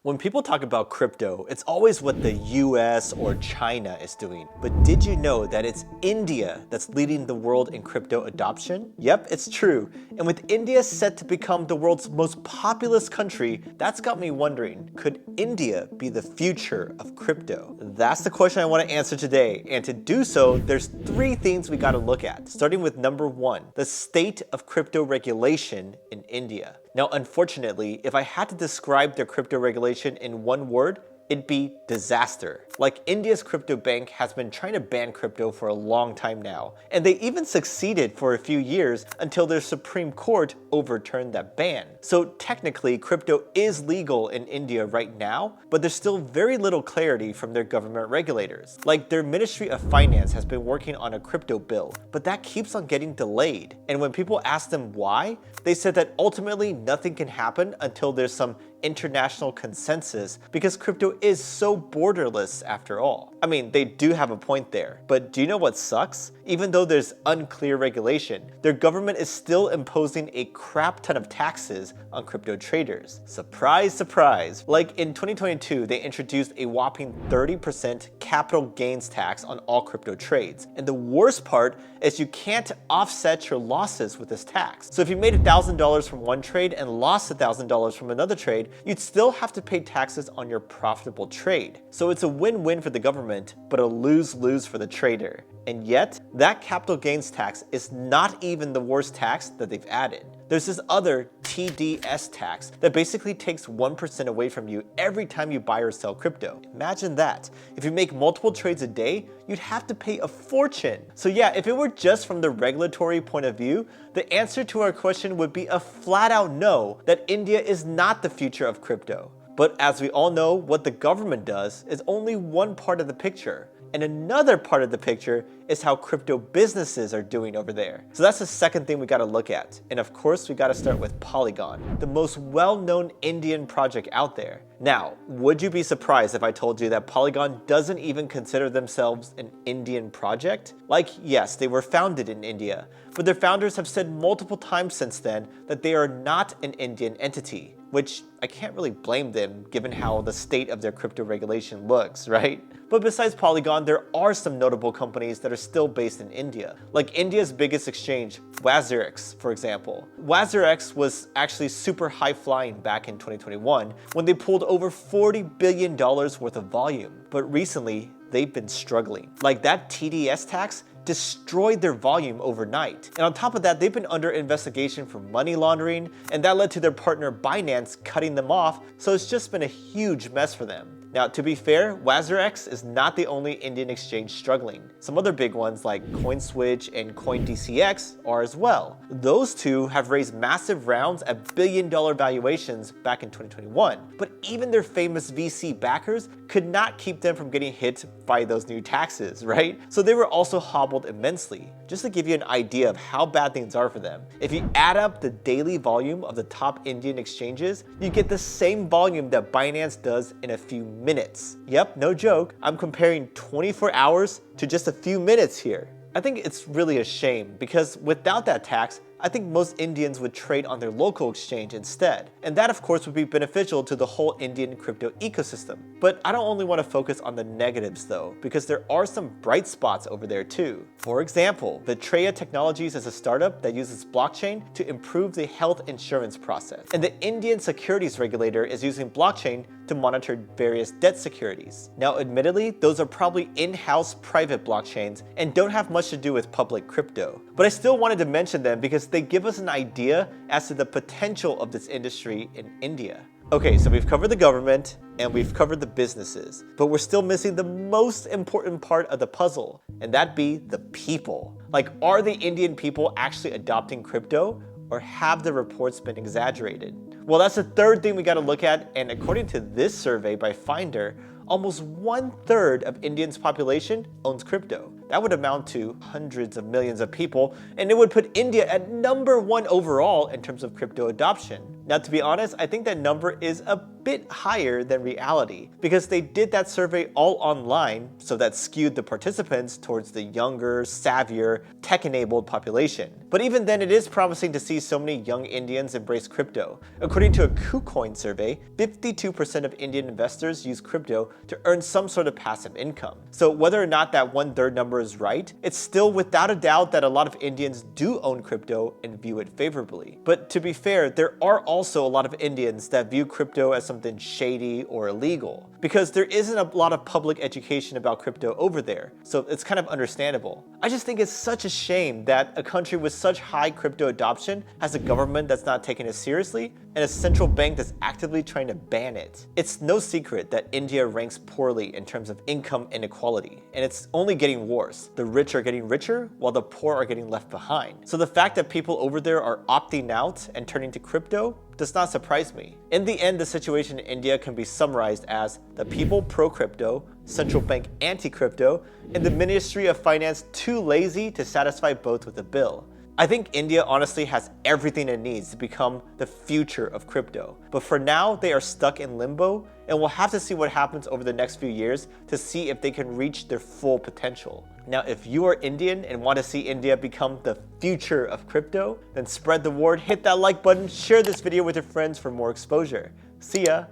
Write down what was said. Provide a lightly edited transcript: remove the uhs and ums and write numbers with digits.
When people talk about crypto, it's always what the US or China is doing. But did you know that it's India that's leading the world in crypto adoption? Yep, it's true. And with India set to become the world's most populous country, that's got me wondering, could India be the future of crypto? That's the question I want to answer today. And to do so, there's three things we got to look at, starting with number one, the state of crypto regulation in India. Now, unfortunately, if I had to describe their crypto regulation in one word, it'd be disaster. Like, India's crypto bank has been trying to ban crypto for a long time now, and they even succeeded for a few years until their Supreme Court overturned that ban. So technically, crypto is legal in India right now, but there's still very little clarity from their government regulators. Like, their Ministry of Finance has been working on a crypto bill, but that keeps on getting delayed. And when people ask them why, they said that ultimately nothing can happen until there's some international consensus because crypto is so borderless after all. I mean, they do have a point there, but do you know what sucks? Even though there's unclear regulation, their government is still imposing a crap ton of taxes on crypto traders. Surprise, surprise. Like in 2022, they introduced a whopping 30% capital gains tax on all crypto trades. And the worst part is you can't offset your losses with this tax. So if you made $1,000 from one trade and lost $1,000 from another trade, you'd still have to pay taxes on your profitable trade. So it's a win-win for the government, but a lose-lose for the trader. And yet, that capital gains tax is not even the worst tax that they've added. There's this other TDS tax that basically takes 1% away from you every time you buy or sell crypto. Imagine that. If you make multiple trades a day, you'd have to pay a fortune. So yeah, if it were just from the regulatory point of view, the answer to our question would be a flat-out no, that India is not the future of crypto. But as we all know, what the government does is only one part of the picture. And another part of the picture is how crypto businesses are doing over there. So that's the second thing we gotta look at. And of course, we gotta start with Polygon, the most well-known Indian project out there. Now, would you be surprised if I told you that Polygon doesn't even consider themselves an Indian project? Like, yes, they were founded in India, but their founders have said multiple times since then that they are not an Indian entity, which I can't really blame them given how the state of their crypto regulation looks, right? But besides Polygon, there are some notable companies that are still based in India, like India's biggest exchange, WazirX, for example. WazirX was actually super high-flying back in 2021 when they pulled over $40 billion worth of volume. But recently, they've been struggling. Like, that TDS tax destroyed their volume overnight. And on top of that, they've been under investigation for money laundering, and that led to their partner Binance cutting them off, so it's just been a huge mess for them. Now, to be fair, WazirX is not the only Indian exchange struggling. Some other big ones like CoinSwitch and CoinDCX are as well. Those two have raised massive rounds at billion-dollar valuations back in 2021, but even their famous VC backers could not keep them from getting hit by those new taxes, right? So they were also hobbled immensely. Just to give you an idea of how bad things are for them, if you add up the daily volume of the top Indian exchanges, you get the same volume that Binance does in a few minutes. Yep, no joke. I'm comparing 24 hours to just a few minutes here. I think it's really a shame because without that tax, I think most Indians would trade on their local exchange instead. And that of course would be beneficial to the whole Indian crypto ecosystem. But I don't only want to focus on the negatives though, because there are some bright spots over there too. For example, Vitreya Technologies is a startup that uses blockchain to improve the health insurance process. And the Indian securities regulator is using blockchain to monitor various debt securities. Now, admittedly, those are probably in-house private blockchains and don't have much to do with public crypto. But I still wanted to mention them because they give us an idea as to the potential of this industry in India. Okay, so we've covered the government and we've covered the businesses, but we're still missing the most important part of the puzzle, and that'd be the people. Like, are the Indian people actually adopting crypto, or have the reports been exaggerated? Well, that's the third thing we gotta look at, and according to this survey by Finder, almost 1/3 of India's population owns crypto. That would amount to hundreds of millions of people, and it would put India at #1 overall in terms of crypto adoption. Now, to be honest, I think that number is a bit higher than reality because they did that survey all online, so that skewed the participants towards the younger, savvier, tech-enabled population. But even then, it is promising to see so many young Indians embrace crypto. According to a KuCoin survey, 52% of Indian investors use crypto to earn some sort of passive income. So whether or not that 1/3 number is right, it's still without a doubt that a lot of Indians do own crypto and view it favorably. But to be fair, there are also a lot of Indians that view crypto as something shady or illegal, because there isn't a lot of public education about crypto over there, so it's kind of understandable. I just think it's such a shame that a country with such high crypto adoption has a government that's not taking it seriously and a central bank that's actively trying to ban it. It's no secret that India ranks poorly in terms of income inequality, and it's only getting worse. The rich are getting richer while the poor are getting left behind. So the fact that people over there are opting out and turning to crypto does not surprise me. In the end, the situation in India can be summarized as the people pro-crypto, central bank anti-crypto, and the Ministry of Finance too lazy to satisfy both with a bill. I think India honestly has everything it needs to become the future of crypto. But for now, they are stuck in limbo, and we'll have to see what happens over the next few years to see if they can reach their full potential. Now, if you are Indian and want to see India become the future of crypto, then spread the word, hit that like button, share this video with your friends for more exposure. See ya!